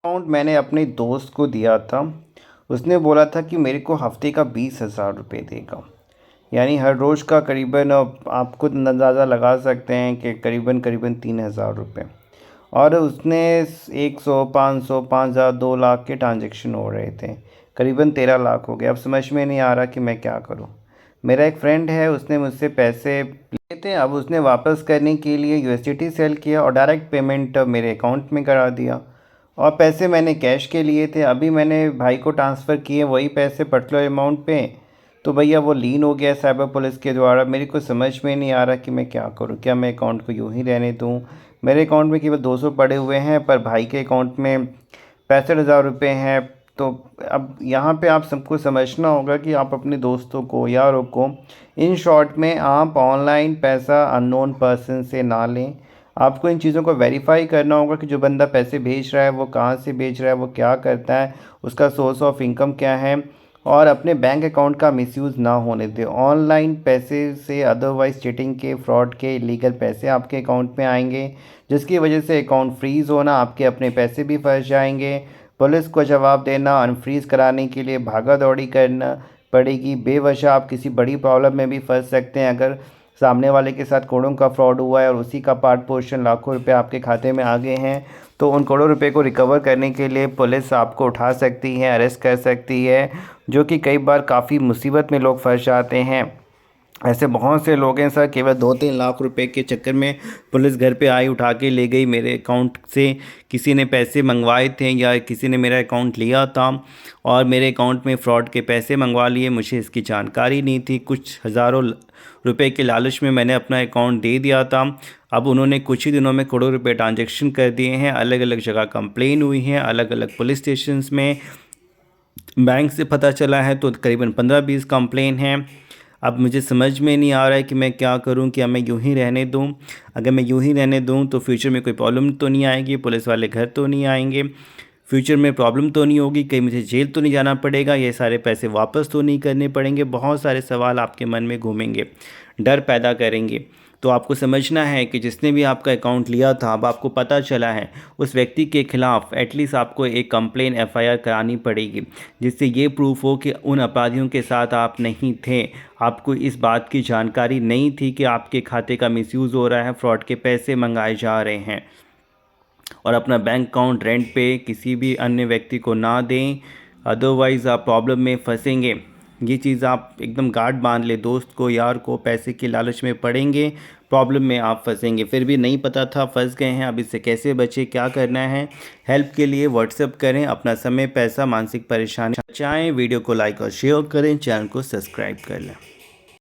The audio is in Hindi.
अकाउंट मैंने अपने दोस्त को दिया था। उसने बोला था कि मेरे को हफ्ते का 20,000 रुपये देगा, यानी हर रोज़ का करीबन आप खुद अंदाज़ा लगा सकते हैं कि करीबन करीबन 3,000 रुपये। और उसने 100 500 5,000 2 लाख के ट्रांजेक्शन हो रहे थे, करीबन 13 लाख हो गए। अब समझ में नहीं आ रहा कि मैं क्या करूं। मेरा एक फ्रेंड है, उसने मुझसे पैसे लिए थे। अब उसने वापस करने के लिए यूएसडीटी सेल किया और डायरेक्ट पेमेंट मेरे अकाउंट में करा दिया। और पैसे मैंने कैश के लिए थे, अभी मैंने भाई को ट्रांसफ़र किए वही पैसे पर्टिकुलर अमाउंट पे। तो भैया वो लीन हो गया साइबर पुलिस के द्वारा। मेरे को समझ में नहीं आ रहा कि मैं क्या करूं। क्या मैं अकाउंट को यूं ही रहने दूं? मेरे अकाउंट में केवल 200 पड़े हुए हैं, पर भाई के अकाउंट में 65,000 रुपये हैं। तो अब यहाँ पे आप सबको समझना होगा कि आप अपने दोस्तों को, यारों को, इन शॉर्ट में आप ऑनलाइन पैसा अननोन पर्सन से ना लें। आपको इन चीज़ों को वेरीफाई करना होगा कि जो बंदा पैसे भेज रहा है वो कहाँ से भेज रहा है, वो क्या करता है, उसका सोर्स ऑफ इनकम क्या है। और अपने बैंक अकाउंट का मिसयूज़ ना होने दें। ऑनलाइन पैसे से अदरवाइज़ चीटिंग के, फ्रॉड के, इलीगल पैसे आपके अकाउंट में आएंगे, जिसकी वजह से अकाउंट फ्रीज़ होना, आपके अपने पैसे भी फंस जाएंगे। पुलिस को जवाब देना, अनफ्रीज़ कराने के लिए भागा दौड़ी करना पड़ेगी। बेवजह आप किसी बड़ी प्रॉब्लम में भी फंस सकते हैं। अगर सामने वाले के साथ करोड़ों का फ्रॉड हुआ है और उसी का पार्ट पोर्शन लाखों रुपए आपके खाते में आ गए हैं, तो उन करोड़ों रुपए को रिकवर करने के लिए पुलिस आपको उठा सकती है, अरेस्ट कर सकती है, जो कि कई बार काफ़ी मुसीबत में लोग फंस जाते हैं। ऐसे बहुत से लोग हैं सर, केवल 2-3 लाख रुपए के चक्कर में पुलिस घर पे आई, उठा के ले गई। मेरे अकाउंट से किसी ने पैसे मंगवाए थे या किसी ने मेरा अकाउंट लिया था और मेरे अकाउंट में फ़्रॉड के पैसे मंगवा लिए। मुझे इसकी जानकारी नहीं थी। कुछ हज़ारों रुपए के लालच में मैंने अपना अकाउंट दे दिया था। अब उन्होंने कुछ ही दिनों में करोड़ों रुपए ट्रांजेक्शन कर दिए हैं। अलग अलग जगह कंप्लेन हुई हैं, अलग अलग पुलिस स्टेशंस में। बैंक से पता चला है तो करीबन 15-20 कंप्लेन हैं। अब मुझे समझ में नहीं आ रहा है कि मैं क्या करूं। क्या मैं यूं ही रहने दूं? अगर मैं यूं ही रहने दूं तो फ्यूचर में कोई प्रॉब्लम तो नहीं आएगी, पुलिस वाले घर तो नहीं आएंगे, फ्यूचर में प्रॉब्लम तो नहीं होगी, कहीं मुझे जेल तो नहीं जाना पड़ेगा, ये सारे पैसे वापस तो नहीं करने पड़ेंगे। बहुत सारे सवाल आपके मन में घूमेंगे, डर पैदा करेंगे। तो आपको समझना है कि जिसने भी आपका अकाउंट लिया था, अब आपको पता चला है, उस व्यक्ति के खिलाफ़ एटलीस्ट आपको एक कंप्लेन एफआईआर करानी पड़ेगी, जिससे ये प्रूफ हो कि उन अपराधियों के साथ आप नहीं थे। आपको इस बात की जानकारी नहीं थी कि आपके खाते का मिसयूज़ हो रहा है, फ्रॉड के पैसे मंगाए जा रहे हैं। और अपना बैंक अकाउंट रेंट पे किसी भी अन्य व्यक्ति को ना दें, अदरवाइज़ आप प्रॉब्लम में फंसेंगे। ये चीज़ आप एकदम गार्ड बांध ले। दोस्त को, यार को पैसे के लालच में पड़ेंगे, प्रॉब्लम में आप फंसेंगे। फिर भी नहीं पता था, फंस गए हैं, अब इससे कैसे बचे, क्या करना है। हेल्प के लिए व्हाट्सएप करें। अपना समय, पैसा, मानसिक परेशानी बचाएं। वीडियो को लाइक और शेयर करें, चैनल को सब्सक्राइब कर लें।